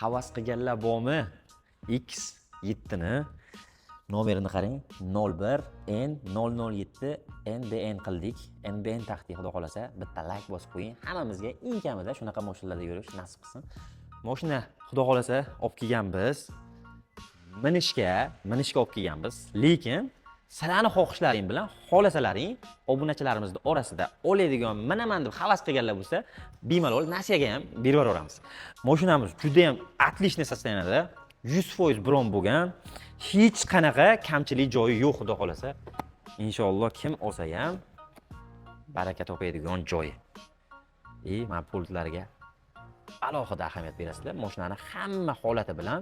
havas qilganlar bormi? X7 ni nomerini qarang, 01N007 NBN qildik. NBN taxti xudo xolasa bitta like bosib qo'ying. Hammamizga eng kamida shunaqa mashinalarda yurish nasib qilsin. Mashina xudo xolasa olib kelganmiz. Minishga olib kelganmiz. Lekin sizlarning xohishlaring bilan xohlasalaring obunachilarimizning orasida oladigan minaman deb havas qilganlar bo'lsa, bemalol nasiyaga ham berib yuboramiz. Mashinamiz juda ham отличный состояниеda, 100% bron bo'lgan, hech qanaqa kamchilik joyi yo'q xudo xolasa. Inshaalloh kim olsa ham baraka topadigan joyi. Men pultlariga alohida ahamiyat berasizlar. Mashinani hamma holati bilan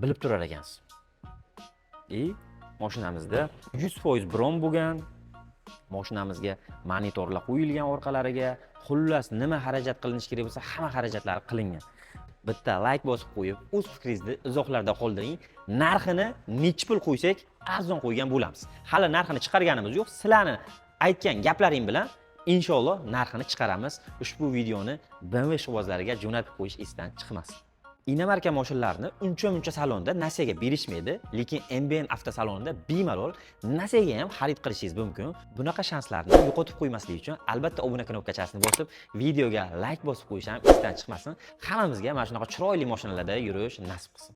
bilib turar ekansiz. Mashinamizda 100% bron bo'lgan. Mashinamizga monitorlar qo'yilgan orqalariga, xullas nima xarajat qilinish kerak bo'lsa, hamma xarajatlar qilingan. Bitta like bosib qo'yib, o'z fikringizni izohlarda qoldiring. Narxini necha pul qo'ysak, arzon qo'ygan bo'lamiz. Hali narxini chiqarganimiz yo'q. Sizlarni aytgan gaplaring bilan inshaalloh narxini chiqaramiz. Ushbu videoni BMW ishqibozlariga jo'natib qo'yish esdan chiqmasin. Inomarka mashinalarni uncha salonda nasiyaga berishmaydi, lekin NBN avtosalonida bemalol nasiyaga ham xarid qilishingiz mumkin. Bunaqa shanslarni yo'qotib qo'ymaslik uchun albatta obuna knopkachasini bosib, videoga like bosib qo'yish ham esdan chiqmasin. Hammamizga mana shunaqa chiroyli mashinalarda yurish nasib qilsin.